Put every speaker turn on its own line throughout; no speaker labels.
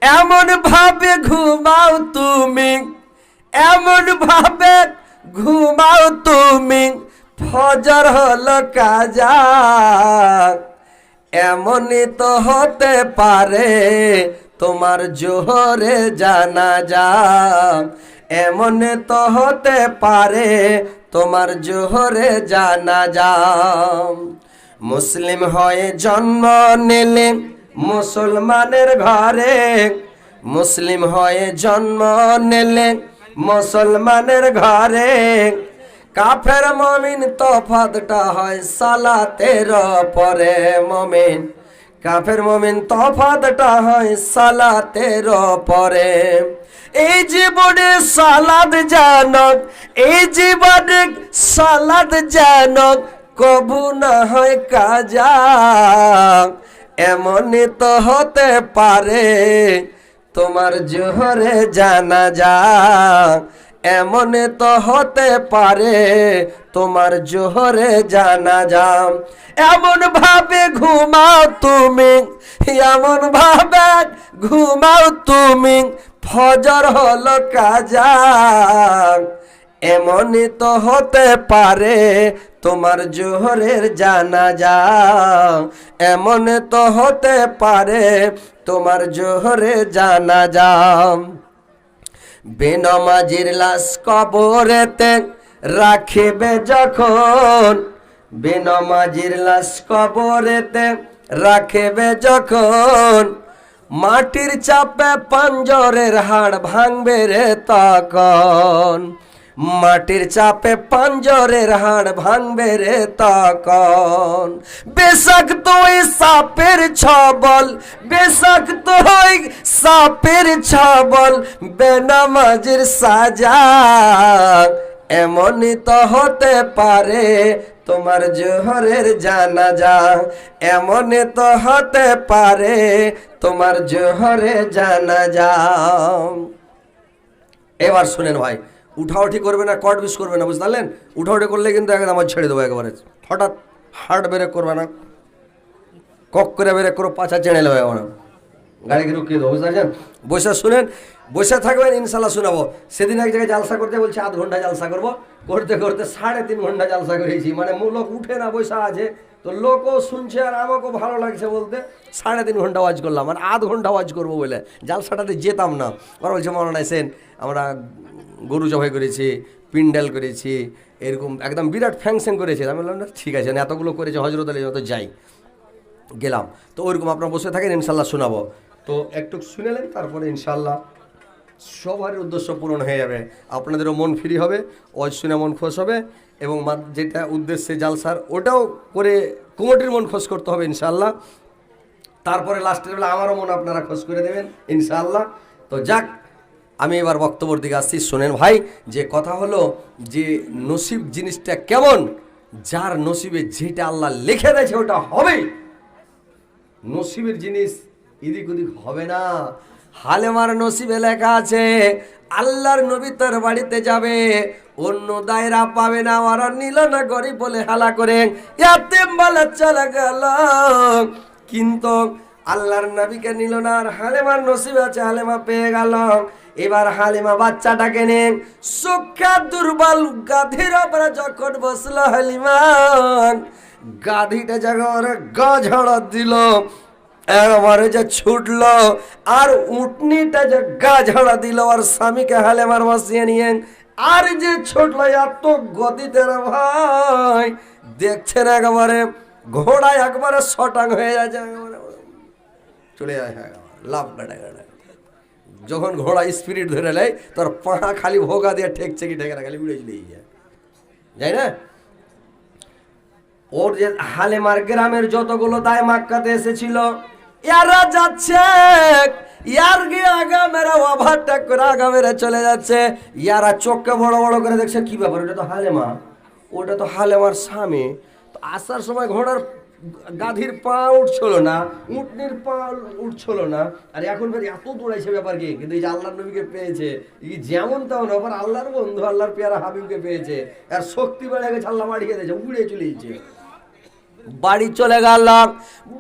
এমন ভাবে ঘুমাও তুমি, এমন ভাবে ঘুমাও তুমি, ফজর হলো কাজা। এমনই তো হতে পারে তোমার জোহরে জানাজা, এমন তো হতে পারে তোমার জোহরে জানাজা। মুসলিম হয়ে জন্ম নিলে মুসলমানের ঘরে, মুসলিম হয়ে জন্ম নিলে মুসলমানের ঘরে, কাফের মুমিন তফাতটা হয় সালাতের পরে। মুমিন কাফের মুমিন তফাতটা হয় সালাতের পরে। এই জীবনে সালাদ জানক, এই জীবনে সালাদ জানক, কবু না হয় কাজা। এমনই তো হতে পারে তোমার জোহরে জানাজা, এমন তো হতে পারে তোমার জোহরে জানাজা। এমন ভাবে ঘুমাও তুমি, এমন ভাবে ঘুমাও তুমি, ফজর হলো কাজা। এমনই তো হতে পারে তোমার জোহরের জানাজা, এমন তো হতে পারে তোমার জোহরে জানাজা। বেনমাজির লাশ কবরেতে রাখিবে যখন, বেনমাজির লাশ কবরেতে রাখিবে যখন, মাটির চাপে পাঞ্জরের হাড় ভাঙবে রে তখন, মাটির চাপে পাঞ্জরের হাড় ভাঙবে রে তখন। বিষাক্ত ওই সাপের ছবল, বিষাক্ত ওই সাপের ছবল, বেনামাজির সাজা। এমনই তো হতে পারে তোমার জোহরের জানাজা, এমনই তো হতে পারে তোমার জোহরে জানাজা। এবার শুনেন ভাই, উঠাউঠি করবে না, কট বিষ করবে না, বুঝতে পারলেন? উঠাউঠি করলে কিন্তু একদম আমার ছেড়ে দেবো একেবারে। হঠাৎ হার্ট ব্রেক করবে না, কক করে ব্রেক করো, পাছা চেড়ে নেবে আমার, গাড়িকে রুকিয়ে দেবো, বুঝতে পারছেন? বসে শুনেন, বসে থাকবেন, ইনশাল্লাহ শোনাবো। সেদিন এক জায়গায় জালসা করতে বলছে, আধ ঘন্টা জালসা করবো, করতে করতে 3.5 ঘন্টা জালসা করেছি। মানে লোক উঠে না, বসে আছে, তো লোকও শুনছে আর আমাকেও ভালো লাগছে বলতে 3.5 ঘন্টা ওয়াজ করলাম, আর আধ ঘন্টা ওয়াজ করবো বলে জালসাটাতে যেতাম না। ওরা বলছে মৌলানা হোসেন আমরা গরু জবাই করেছি, পিন্ডাল করেছি, এরকম একদম বিরাট ফ্যাংশন করেছে। আমি বললাম না ঠিক আছে, এতগুলো করেছে, হজরত আলী মতো যাই, গেলাম। তো ওইরকম আপনারা বসে থাকেন, ইনশাল্লাহ শোনাবো। তো একটু শুনেলেন, তারপরে ইনশাল্লাহ সবার উদ্দেশ্য পূরণ হয়ে যাবে, আপনাদেরও মন ফ্রি হবে, ওয়াজ শুনে মন খোশ হবে, এবং যেটা উদ্দেশ্যে জালসার ওটাও করে কমিটির মন খোশ করতে হবে ইনশাল্লাহ। তারপরে লাস্টের বেলা আমারও মন আপনারা খোশ করে দেবেন ইনশাআল্লাহ। তো যাক, আমি এবার বক্তব্যের দিকে আসছি। শোনেন ভাই, যে কথা হলো যে নসিব জিনিসটা কেমন, যার নসিবে যেটা আল্লাহ লিখে দিয়েছে ওটা হবে। নসিবের জিনিস এদিক ওদিক হবে না। হালেমার নসিবে লেখা আছে আল্লাহর নবী তার বাড়িতে যাবে, অন্য দায়রা পাবে না, ওরা নিল না, গরিব বলে হালা করে ইয়াতিম বলে চলে গেল, কিন্তু আল্লাহর নবীকে নিল না। আর হালেমার নসিবে আছে, হালেমা পেয়ে গেল। এবার হালিমা বাচ্চাটাকে নেন, সুখা দুর্বল গাধীর উপরে যখন বসলো হালিমা, গাধীটা যখন গা ঝাড়া দিল, একবারে যে ছুটলো, আর উটনিটা যে গা ঝাড়া দিল, আর স্বামীকে হালেমার বসিয়ে নিয়ে আর যে ছুটলো এত গতিতে রে ভাই, দেখছেন একবারে ঘোড়া একবারে শটাং হয়ে যাচ্ছে, চলে যায় লাভ কাটা কাটা। যখন ঘোড়া স্পিরিট ধরে নেয়, তোর পাহা খালি ভোগা দিয়ে ঠেকছে কি ঠেকে না, খালি উড়ে চলে যায়, যাই না? ওর যে হালেমার গ্রামের যতগুলো দায় মাক্কাতে এসেছিল, ইয়ারা যাচ্ছে, ইয়ার গিয়ে আগামেরা ওভারটেক করে আগামেরা চলে যাচ্ছে। ইয়ারা চোখকে বড় বড় করে দেখছে, কি ব্যাপার, ওটা তো হালেমা, ওটা তো হালেমার স্বামী। তো আসার সময় ঘোড়ার গাধীর পা উঠছিল না, উটনির পা উঠছিল না, আর এখন এত দৌড়াইছে ব্যাপার কি? কিন্তু এই যে আল্লাহর নবীকে পেয়েছে, যেমন তেমন আবার আল্লাহর বন্ধু, আল্লাহর পেয়ারা হাবিবকে পেয়েছে, আর শক্তি বেড়ে গেছে, আল্লাহ বাড়িয়ে দিয়েছে, উড়ে চলে গেছে। বাড়ি চলে গেলাম,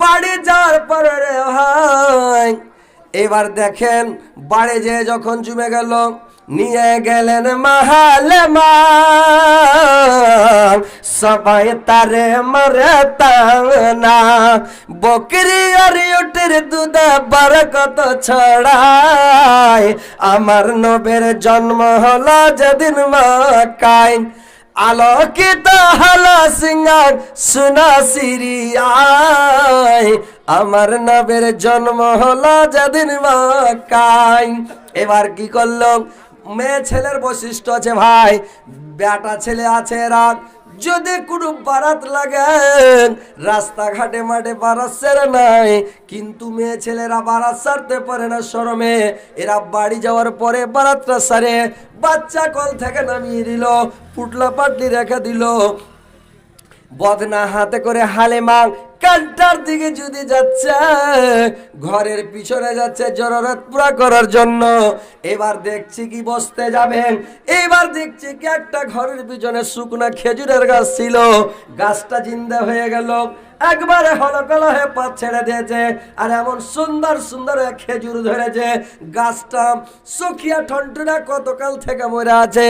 বাড়ি যাওয়ার পরে রে ভাই এবার দেখেন বাড়ি যেয়ে যখন জমে গেল, নিয়ে গেলেন হালেমা, সবাই তারে মরে তানা। বকরি আর উটের দুধে বরকত ছড়ায়, আমার নবীর জন্ম হলো যেদিন মক্কায়। আলোকিত হলো সিঙ্গার সোনা সিরিয়ায়, আমার নবীর জন্ম হলো যেদিন মক্কায়। এবার কি করলো, মেয়ে ছেলের বৈশিষ্ট্য আছে ভাই, বেটা ছেলে আছে রাত, যদি কোনো বারাত লাগে রাস্তাঘাটে মাঠে বারাত সেরে নাই, কিন্তু মেয়ে ছেলেরা বারাত সারতে পারে না শরমে, এরা বাড়ি যাওয়ার পরে বারাতটা সারে, বাচ্চা কল থেকে নামিয়ে দিল, পুটলা পাটলি রেখে দিল, বদনা হাতে করে হালেমা কান্টার দিকে যদি যাচ্ছে, ঘরের পিছনে যাচ্ছে জরুরত পুরা করার জন্য। এবার দেখছি কি বসতে যাবেন, এবার দেখছি কি একটা ঘরের পিছনে শুকনা খেজুরের গাছ ছিল, গাছটা জিন্দা হয়ে গেল, একবারে হলকল হয়ে পাত ছেড়ে দিয়েছে, আর এমন সুন্দর সুন্দর খেজুর ধরেছে, গাছটা শুকিয়া ঠনটনা কতকাল থেকে মরে আছে,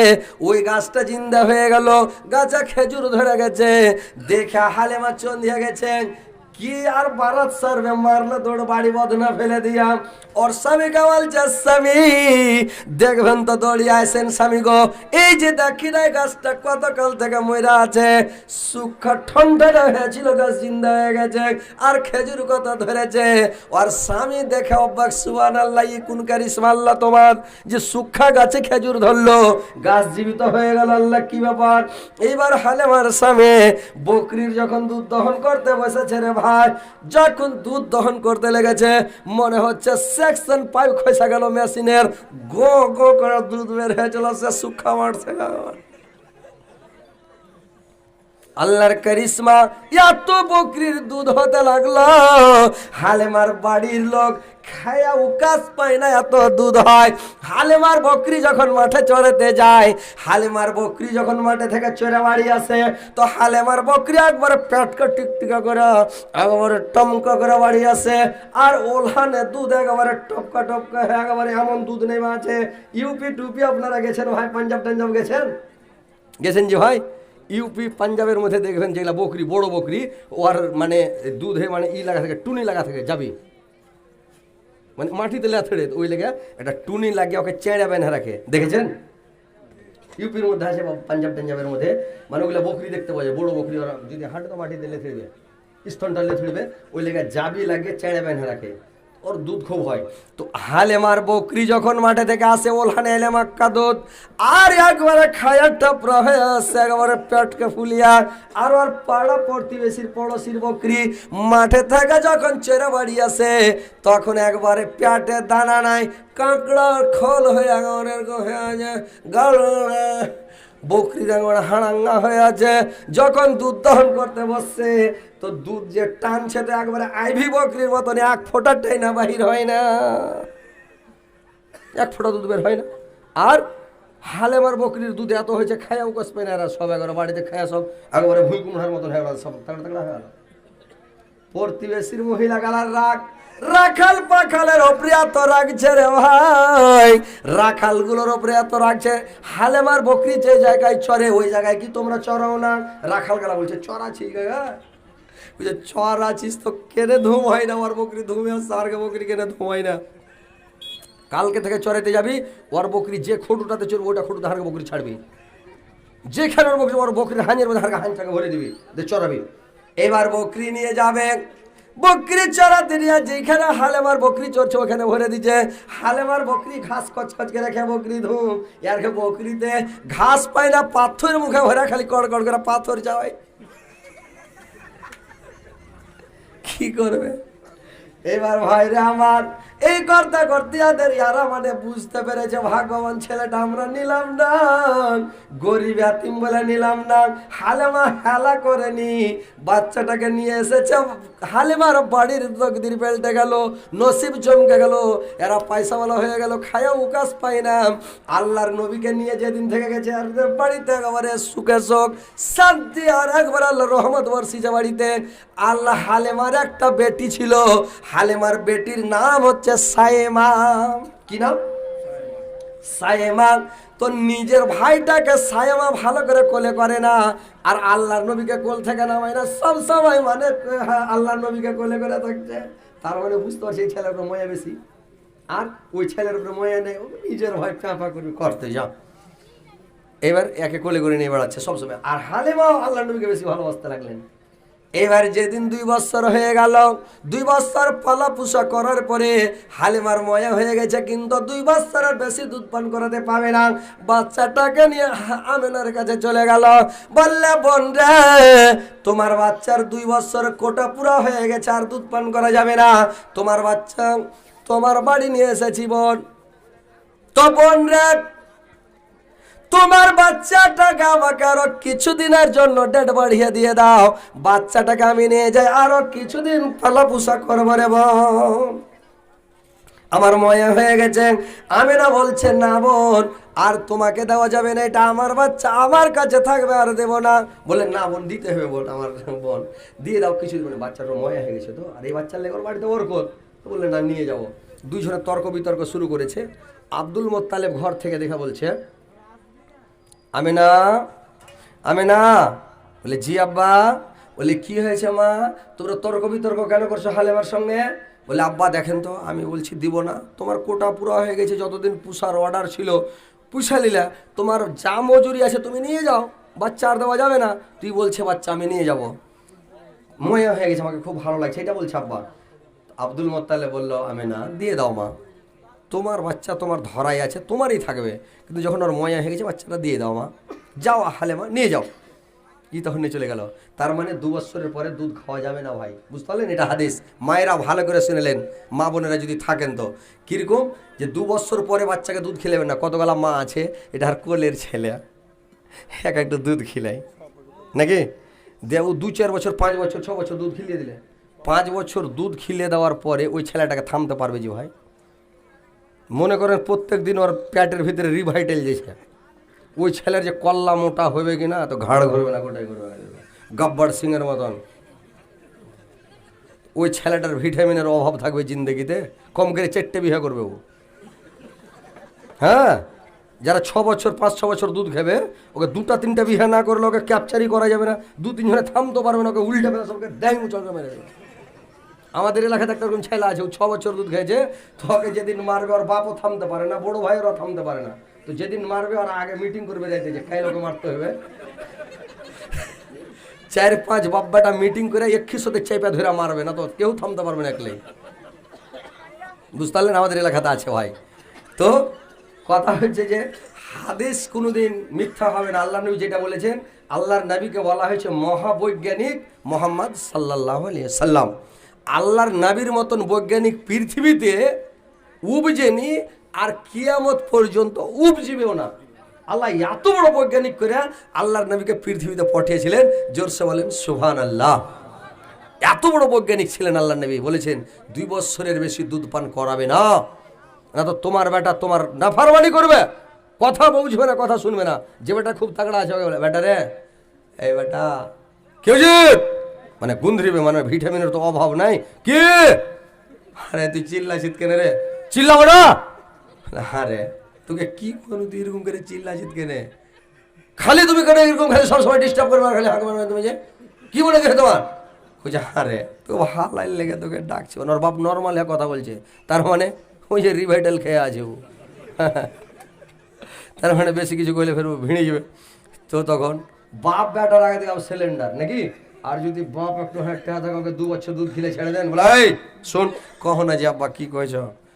ওই গাছটা জিন্দা হয়ে গেল, গাছে খেজুর ধরে গেছে। দেখে হালেমা চন্দিয়া গেছেন, কি আর বারাত সারবে, মারলে দৌড় বাড়ি বদনা ফেলে দিয়া। ওর স্বামী বলছে, স্বামী দেখবেন তো, দৌড়িয়ে আসেন স্বামী গো, এই যে দেখি নাই গাছটা কতকাল থেকে মরা আছে, সুখা ঠান্ডা হয়েছিল, গাছ জিন্দা হয়ে গেছে, আর খেজুর কত ধরেছে। ওর স্বামী দেখে অবাক, সুবহানাল্লাহ, কোন কারিশমা আল্লাহ তোমার, যে সুখা গাছে খেজুর ধরলো, গাছ জীবিত হয়ে গেল, আল্লাহ কি ব্যাপার। এইবার হালেমার স্বামী বকরির যখন দুধ দহন করতে বসেছে রে ভাই, যখন দুধ দহন করতে লেগেছে, মনে হচ্ছে সেকশন পাইপ খসে গেল মেশিনের, গো গো করে দুধ বের হয়ে চলেছে, সুখা মারছে। আল্লাহর কারিশমা, এত বকরির দুধ হতে লাগলো, হালেমার বাড়ির লোক খায়া উকাস পায় না, এত দুধ হয়। হালেমার বকরি যখন মাঠে চড়াতে যায়, হালেমার বকরি যখন মাঠে থেকে চড়ে বাড়ি আসে, তো হালেমার বকরি একবারে পেটকে টিকটিকা করে, একবারে টমকা করে বাড়ি আসে, আর ওলহানে দুধ একেবারে টপকা টপকা, একেবারে এমন দুধ নেমে আছে। ইউপি টুপি আপনারা গেছেন ভাই, পাঞ্জাব টাঞ্জাব গেছেন, গেছেন যে ভাই, ইউপি পাঞ্জাবের মধ্যে দেখবেন যেগুলা বকরি, বড় বকরি, ওর মানে দুধে মানে ই লাগা থাকে, টুনি লাগা থাকে, যাবি মানে মাটিতে লেথড়ে, ওই লেগে একটা টুনি লাগিয়ে ওকে চেঁড়ে বেঁধে রাখে, দেখেছেন? ইউপির মধ্যে আছে, পাঞ্জাব টাঞ্জাবের মধ্যে, মানে ওগুলা বকরি দেখতে পাওয়া যায়, বড় বকরি, ওরা যদি হাঁটে তো মাটিতে লেথড়বে, স্তনটা লেথড়বে, ওই লেগে যাবি লাগিয়ে চেঁড়ে বেঁধে রাখে, ওর দুধ খুব হয়। তো হালেমার বকরি যখন মাঠে থেকে আসে, ওলহানে এলে মাক্কা দুধ, আর একবারে খায়ার টাপরা হয়ে আসছে, একবারে পেটকে ফুলিয়া, আর ওর পাড়া প্রতিবেশীর পড়োশির বকরি মাঠে থেকে যখন চেরা বাড়ি আসে, তখন একবারে পেটে দানা নাই, কাঁকড়ার খোল হয়ে বকরির একবারে হাড়াঙ্গা হয়ে আছে। যখন দুধ দহন করতে বসছে, তো দুধ যে টানছে, তো একবারে আইভি বকরির মতন এক ফোঁটাটাই না বাহির হয় না, এক ফোঁটা দুধ বের হয় না। আর হালেমার বকরির দুধ এত হয়েছে, খায়া উকাস পায় না, এরা সব একবারে বাড়িতে খায়া সব একবারে ভুই কুমড়ার মতন হয়ে গেল, সব তাগড়া তাগড়া হয়ে গেল। প্রতিবেশীর মহিলা গালার রাগ, রাখাল পাখালের ওপরে এত রাখছে রে ভাই, রাখাল গুলোর ওপরে এত রাখছে। হালেমার বকরি যে জায়গায় চরে, ওই জায়গায় কি তোমরা চড়াও না? রাখাল গালা বলছে, চড়াচ্ছি গা, বুঝে চড়াচ্ছিস তো কেনে ধুম হয় না, ওর বকরি ধুমে আসছে, আর বকরি কেনে ধুম হয় না। কালকে থেকে চড়াইতে যাবি, ওর বকরি যে খুঁটুটাতে চড়বে, ওটা খুঁটুতে হারকে বকরি ছাড়বি, যেখানে ওর বকরি, ওর বকরির হাঁজের মধ্যে হারকে হাঁজটাকে ভরে দিবি, চড়াবি। এবার বকরি নিয়ে যাবে, বকরি চড়াতে নিয়ে যেখানে হালেমার বকরি চড়ছে ওখানে ভরে দিচ্ছে। হালেমার বকরি ঘাস কচকচ করে খেয়ে বকরি ধুম, আর বকরিতে ঘাস পায় না, পাথর মুখে ভরে, খালি কড় কড় করে পাথর যাওয়ায়, কি করবে? এবার ভাইরে আমার, এই করতে করতে এদের ইয়ারা মানে বুঝতে পেরেছে, ভাগ্যবান ছেলেটা আমরা নিলাম না, গরিব এতিম বলে নিলাম না। হালেমা হেলা করেনি, বাচ্চাটাকে নিয়ে এসেছে, হালেমার বাড়ির তকদির পেলতে গেল, নসিব জমকে গেল, এরা পয়সাওয়ালা হয়ে গেল, খায়া উকাস পায় না। আল্লাহর নবীকে নিয়ে যেদিন থেকে গেছে, আর বাড়িতে একেবারে সুখে শোক শান্তি, আর একবার আল্লাহর রহমত বর্ষিছে বাড়িতে। আল্লাহ হালেমার একটা বেটি ছিল, হালেমার বেটির নাম হচ্ছে হচ্ছে সায়েমা। কি নাম? সায়েমা। তো নিজের ভাইটাকে সায়েমা ভালো করে কোলে করে না, আর আল্লাহর নবীকে কোল থেকে নামায় না, সব সময় মানে আল্লাহর নবীকে কোলে করে থাকছে। তার মানে বুঝতে পারছি এই ছেলের উপর ময়া বেশি, আর ওই ছেলের উপরে ময়া নেই, নিজের ভাই চাপা করবি করতে যাও। এবার একে কোলে করে নিয়ে বেড়াচ্ছে সবসময়। আর হালিমাও আল্লাহর নবীকে বেশি ভালোবাসতে লাগলেন। এবার যেদিন 2 বছর হয়ে গেল, 2 বছর পালাপোষা করার পরে হালিমার ময়া হয়ে গেছে, কিন্তু 2 বছরের বেশি দুধ পান করাতে পাবে না। বাচ্চাটাকে নিয়ে আমেনার কাছে চলে গেল, বললে বোন রে তোমার বাচ্চার 2 বছর কোটা পুরা হয়ে গেছে, আর দুধ পান করা যাবে না, তোমার বাচ্চা তোমার বাড়ি নিয়ে এসেছি বোন। তো বোন রে তোমার বাচ্চাটাকে আমাকে আরো কিছুদিনের জন্য ডেট বাড়িয়ে দিয়ে দাও, বাচ্চাটাকে আমি নিয়ে যাই, আরো কিছুদিন পালাপোষা করবো রে বোন, আমার ময়া হয়ে গেছে। আমিনা বলছে না বোন আর তোমাকে দেওয়া যাবে না, এটা আমার বাচ্চা, আমার কাছে থাকবে, আর দেবো না। বলে না বোন দিতে হবে, বোন আমার বোন দিয়ে দাও কিছুদিন। মানে বাচ্চাটা ময়া হয়ে গেছে তো, আর এই বাচ্চার লেগে ওর বাড়িতে ওর কোল, বললে না নিয়ে যাবো। দুইজনে তর্ক বিতর্ক শুরু করেছে। আব্দুল মোত্তালেব ঘর থেকে দেখা বলছে আমিনা, আমিনা। বলে জি আব্বা। বলে কি হয়েছে মা, তোমরা তর্ক বিতর্ক কেন করছো হালিমার সঙ্গে? বলে আব্বা দেখেন তো, আমি বলছি দিব না, তোমার কোটা পুরো হয়ে গেছে, যতদিন পুষার অর্ডার ছিল পুষা নিলা, তোমার যা মজুরি আছে তুমি নিয়ে যাও, বাচ্চা আর দেওয়া যাবে না। তুই বলছে বাচ্চা আমি নিয়ে যাব, ময়া হয়ে গেছে, আমাকে খুব ভালো লাগছে, এটা বলছে আব্বা। আব্দুল মোত্তালেব বলল আমিনা দিয়ে দাও মা, তোমার বাচ্চা তোমার ধরাই আছে, তোমারই থাকবে, কিন্তু যখন ওর ময়া হয়ে গেছে বাচ্চাটা দিয়ে দাও মা, যাও হালেমা নিয়ে যাও। কি তখন নিয়ে চলে গেল। তার মানে 2 বছরের পরে দুধ খাওয়া যাবে না ভাই, বুঝতে পারলেন? এটা হাদিস, মায়েরা ভালো করে শুনেলেন, মা বোনেরা যদি থাকেন তো। কীরকম যে 2 বছর পরে বাচ্চাকে দুধ খেলেবেন না। কতগুলা মা আছে এটা আর কোলের ছেলে, এক একটা দুধ খিলাই নাকি, দেও 2-4 বছর 5 বছর 6 বছর দুধ খিলিয়ে দিলে, 5 বছর দুধ খিলিয়ে দেওয়ার পরে ওই ছেলেটাকে থামতে পারবে যে ভাই? মনে করেন প্রত্যেক দিন ওর পেটের ভিতরে রিভাইটাল যেছে, ওই ছেলের যে কল্লা মোটা হবে কিনা, তো ঘাড় ঘুরবে না, গোটাই ঘুরবে গব্বর সিংয়ের মতন। ওই ছেলেটার ভিটামিনের অভাব থাকবে জিন্দগিতে, কম করে 4টে বিয়ে করবে ও। হ্যাঁ, যারা 6 বছর 5-6 বছর দুধ খাবে, ওকে 2-3টে বিয়ে না করলে ওকে ক্যাপচারই করা যাবে না, 2-3 জনে থামতে পারবে না, ওকে উল্টে ফেলে সবকে ড্যাং চলবে মেরে দেবে। আমাদের এলাকাতে একটা রকম ছেলে আছে, ও 6 বছর দুধ খেয়েছে, তোকে যেদিন মারবে ওর বাপও থামতে পারে না, বড় ভাই ওরা থামতে পারে না, তো যেদিন মারবে ওরা আগে মিটিং করবে যাইতে যে খাই লোকে মারতে হবে। 4-5 বাব্বাটা মিটিং করে একসাথে চাইপা ধরে মারবে, না তো কেউ থামতে পারবে না একলাই, বুঝতে পারলেন? আমাদের এলাকাতে আছে ভাই। তো কথা হচ্ছে যে হাদিস কোনোদিন মিথ্যা হবে না। আল্লাহ নবী যেটা বলেছেন, আল্লাহর নবীকে বলা হয়েছে মহাবৈজ্ঞানিক মুহাম্মদ সাল্লাল্লাহু আলাইহি সাল্লাম। আল্লাহর নবীর মতন বৈজ্ঞানিক পৃথিবীতে উপজেনি, আর কিয়ামত পর্যন্ত উপজিবেও না। আল্লাহ এত বড় বৈজ্ঞানিক করে আল্লাহর নবীকে পৃথিবীতে পাঠিয়েছিলেন, জোরসে বলেন সুবহানাল্লাহ। এত বড় বৈজ্ঞানিক ছিলেন আল্লাহর নবী, বলেছেন 2 বছরের বেশি দুধ পান করাবে না, না তো তোমার বেটা তোমার নাফরমানি করবে, কথা বুঝবে না, কথা শুনবে না। যে বেটা খুব তাগড়া আছে বলে বেটা রে, এই বেটা কেউ মানে গুন্দ্রিবে, মানে ভিটামিনের তো অভাব নাই, কে আরে তুই চিল্লাছিস কেন রে? চিল্লাবো না, আরে তোকে কি করবো, তুই এরকম করে চিল্লাছিস কেন? খালি তুমি কেন এরকম খালি সবসময় ডিস্টার্ব করবে, খালি হাঁক মারবে, তুমি যে কি মনে করে তোমার? বুঝে আরে তো হালাই লেগে তোকে ডাকছে, ওর বাপ নর্মাল কথা বলছে, তার মানে ওই যে রিভাইটাল খেয়ে আছে ও, তার মানে বেশি কিছু করলে ফের ভিড়ে যাবে। তো তখন বাপ বেটার আগে থেকে সিলিন্ডার নাকি, আর যদি বাপ একটু হাঁটতে থাকে ওকে 2 বছর দুধ খেলে ছেড়ে দেন, বলে এই শোন কহ না যে আব্বা কি কয়েছ,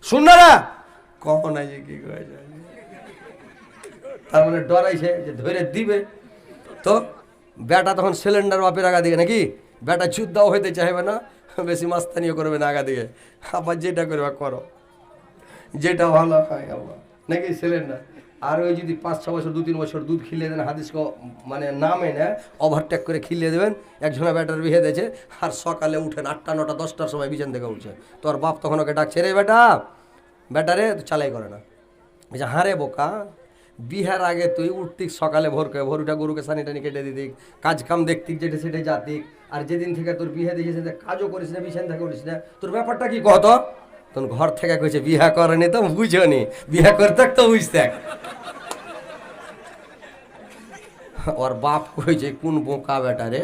শুন না রা কহ না যে কি কয়েছ, তার মানে ডরাইছে যে ধরে দিবে। তো বেটা তখন সিলিন্ডার বাপের আগা দিকে নাকি, বেটা যুদ্ধও হইতে চাইবে না, বেশি মাস্তানিও করবে না আগা দিকে, আবার যেটা করবে করো, যেটা ভালো হয় আবার নাকি সিলিন্ডার। আর ওই যদি 5-6 বছর 2-3 বছর দুধ খিলিয়ে দেন, হাদিসকে মানে নামে না ওভারটেক করে খিলিয়ে দেবেন, একজনের ব্যাটার বিয়ে দিয়েছে, আর সকালে উঠেন 8টা 9টা 10টার সময় বিছান থেকে উঠছে, তোর বাপ তখন ওকে ডাকছে, রে বেটা ব্যাটারে চালাই করে না, বলছে হ্যাঁ রে বোকা, বিহার আগে তুই উঠতিক সকালে ভোর উঠা গরুকে সানি টানি কেটে দিতিক, কাজ কাম দেখতিক, যেটা সেটা জাতিক, আর যেদিন থেকে তোর বিয়ে দিয়েছে কাজও করিস না, বিছান থেকে উঠিস না, তোর ব্যাপারটা কি কত? তখন ঘর থেকে কইছে বিহা করেনি তো বুঝনি, বিহা করতে তো বুঝতে। ওর বাপ কইছে কোন বোকা বেটা রে,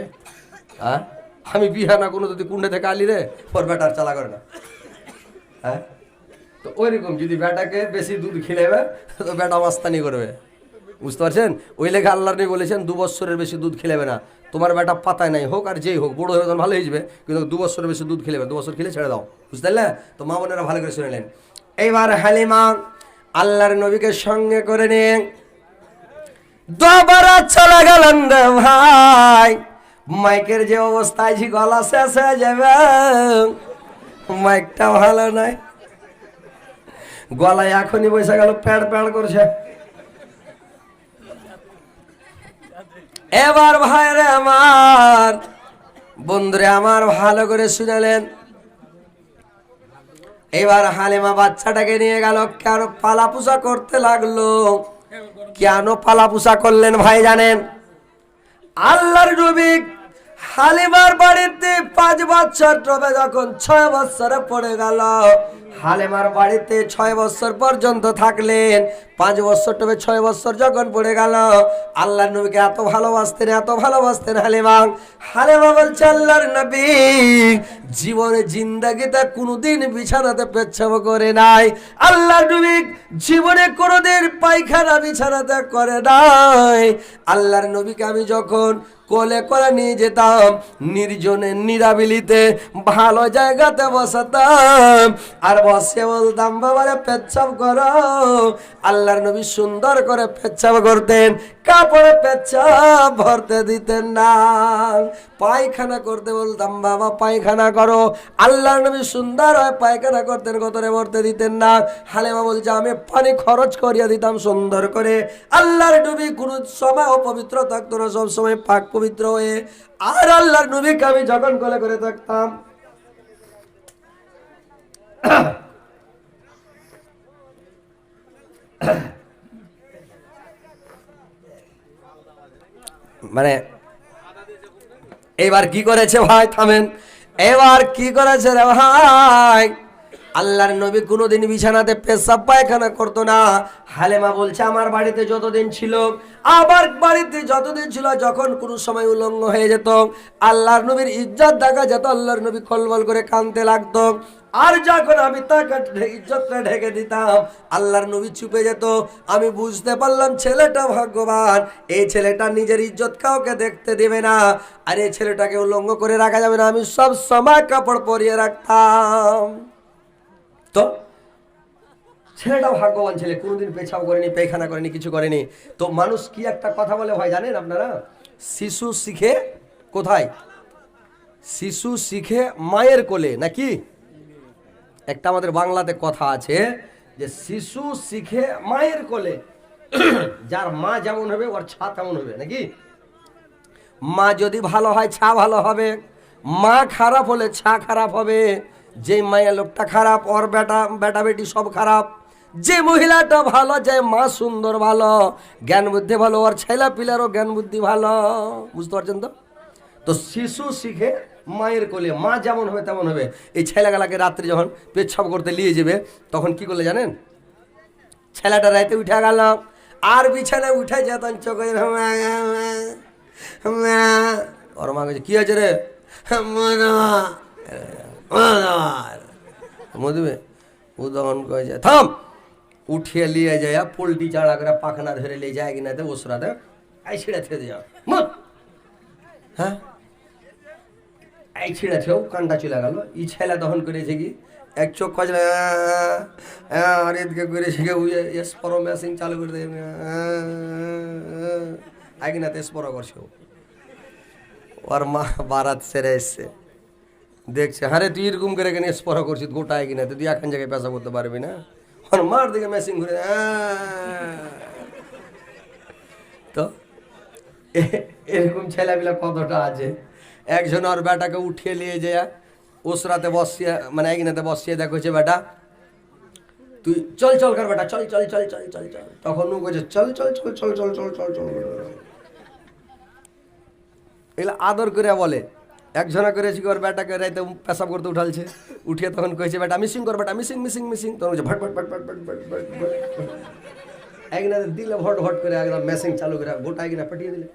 হ্যাঁ আমি বিহা না কোনো যদি কুন্ডে থেকে আলি রে, ওর বেটার চালা করে না। হ্যাঁ তো ওইরকম যদি বেটাকে বেশি দুধ খিলাবে তো বেটা মাস্তানি করবে, বুঝতে পারছেন? ওই লেখা আল্লাহ নবী বলেছেন 2 বছরের বেশি দুধ খিলাবে না। তোমার বেটা পাতায় নাই হোক আর যেই হোক, বড় হয়ে তখন ভালো হয়ে যাবে, কিন্তু 2 বছরের বেশি দুধ খিলাবে, 2 বছর খেলে ছেড়ে দাও, বুঝতে পারলে? তো মা বোনেরা ভালো করে শুনেলেন। এইবার হালিমা আল্লাহর নবীকে সঙ্গে করে নিয়ে দুবারা চলে গেলেন রে ভাই। মাইকের যে অবস্থায় জি গলা শেষ হয়ে যাবে, মাইকটা ভালো নাই, গলায় এখনই বসে গেল প্যাড় প্যাড় করছে। এবার ভাইরে আমার, বন্ধুরে আমার, ভালো করে শুনালেন। এবার হালিমা বাচ্চাটাকে নিয়ে গেল, কেন পালা পূজা করতে লাগলো? কেন পালা পূজা করলেন ভাই জানেন? আল্লাহর নবী হালিমার বাড়িতে 5 বছর তবে যখন 6 বছরে পড়ে গেল, হালিমার বাড়িতে 6 বছর পর্যন্ত থাকলেন। 5 বছর তবে 6 বছর যখন পড়ে গেল, আল্লাহর নবীকে এত ভালোবাসতেন, এত ভালোবাসতেন হালিমা। হালিমা বলছে আল্লাহর নবী জীবনে জিন্দাগিতে কোনোদিন বিছানাতে পেচ্ছাপ করে নাই, আল্লাহর নবী জীবনে কোনোদিন পায়খানা বিছানাতে করে নাই। আল্লাহর নবীকে আমি যখন কোলে করে নিয়ে যেতাম, নির্জনে নিরাবিলিতে ভালো জায়গাতে বসাতাম, আর বসে বলতাম বাবারে পেচ্ছাপ করো। আল্লাহর নবী সুন্দর করে পেচ্ছাপ করতেন, কাপড়ে পেচ্ছাপ ভরতে দিতেন না। পায়খানা করতে বলতাম বাবা পায়খানা করো, আল্লাহর নবী সুন্দর হয় পায়খানা করতেন, গতরে ভরতে দিতেন না। হালিমা বলছে আমি পানি খরচ করিয়া দিতাম সুন্দর করে। আল্লাহর নবী কোন সময় অপবিত্র থাকতো না, সব সময় পাক পবিত্র হয়ে। আর আল্লাহর নবীকে আমি যখন কোলে করে থাকতাম, মানে এবার কি করেছে ভাই, থামেন, এবার কি করেছে রে ভাই? আল্লাহর নবী কোনোদিন বিছানাতে পেশাব পায়খানা করতো না। হালিমা বলছে আমার বাড়িতে যতদিন ছিল, আবার বাড়িতে যতদিন ছিল, যখন কোনো সময় উলঙ্গ হয়ে যেত, আল্লাহর নবীর ইজ্জত দেখা যেত, আল্লাহর নবী কলবল করে কাঁদতে লাগতো। আর যখন আমি তাকে ইজ্জতটা ঢেকে দিতাম, আল্লাহর নবী চুপে যেত। আমি বুঝতে পারলাম ছেলেটা ভাগ্যবান, এই ছেলেটা নিজের ইজ্জত কাউকে দেখতে দেবে না, আর এই ছেলেটাকে উলঙ্গ করে রাখা যাবে না। আমি সব সময় কাপড় পরিয়ে রাখতাম। তো ছেলেটাও ভাগ্যবান ছেলে, কোনোদিন পেছাও করেনি, পায়খানা করেনি, কিছু করেনি। তো মানুষ কি একটা কথা বলে ভাই জানেন আপনারা? শিশু শিখে কোথায়? শিশু শিখে মায়ের কোলে, নাকি? একটা আমাদের বাংলাতে কথা আছে যে শিশু শিখে মায়ের কোলে। যার মা যেমন হবে ওর ছা তেমন হবে, নাকি? মা যদি ভালো হয় ছা ভালো হবে, মা খারাপ হলে ছা খারাপ হবে। যে মায়ের লোকটা খারাপ, ওর বেটা বেটি সব খারাপ। যে মহিলাটা ভালো, যে মা সুন্দর ভালো, জ্ঞান বুদ্ধি ভালো, ওর ছেলে পিলারও জ্ঞান বুদ্ধি ভালো, বুঝতে পারছেন তো? তো শিশু শিখে মায়ের কোলে, মা যেমন হবে তেমন হবে। এই ছেলেগুলাকে রাত্রে যখন পেচ্ছাপ করতে নিয়ে যাবে, তখন কি করলে জানেন? ছেলেটা রাতে উঠে গেল, আর বিছানায় উঠে যেতেন চোখে, ওর মা কাছে কি আছে রে? মধুবে উদহন করে যায়, থাম, উঠিয়ে নিয়ে যায়, পোল্ট্রি চাড়া করে পাখনা ধরে নিয়ে যায় কিনা ওসরাতে এই ছিঁড়ে থেকে যাও, হ্যাঁ এই ছিঁড়ে থেও কানটা চলে গেল। ই ছেলে দহন করেছে কি এক চোখ খোঁজলে আর এদিকে করে শিখে স্পরো মেশিন চালু করে দেয়, আগে স্পরো করছে। ওর মা বারাত সেরে এসছে, দেখছে হ্যাঁ রে তুই এরকম করে কেন স্পরো করছিস, গোটা কিনা তুই এখন জায়গায় পেশা করতে পারবি না। ওর মার দিকে মেশিন ঘুরে। তো এরকম ছেলেপিলা কতটা আছে। একজন ওর বেটাকে উঠিয়ে নিয়ে যায় ওসরাতে বসিয়ে, মানে একদিনাতে বসিয়ে দেখছে বেটা তুই চল চল কর বেটা, চল চল চল চল চল চল। তখন ও বলছে চল চল চল চল চল চল চল চল। এগুলো আদর করে বলে। একজনা করেছি কি ওর বেটাকে রাইতে পেশাব করতে উঠালছে, উঠিয়ে তখন কয়েছে বেটা মিসিং কর, বেটা মিসিং মিসিং মিসিং, তখন বলছে ভট ভট ভট ভট ভট ভট ভট ভট। একদিন দিলে ভট ভট করে একদম মেসিং চালু করে গোটা একদিন পাঠিয়ে দিলে।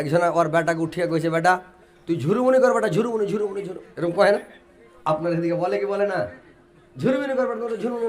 একজনা ওর বেটাকে উঠিয়ে কইছে বেটা তুই ঝুরুমুনি কর বেটা, ঝুরুমুনি ঝুরুমুনি ঝুরু, এরকম কয় না? আপনার এদিকে বলে কি বলে না? ঝুরুমুনি কর বেটা, ঝুরুমুনি।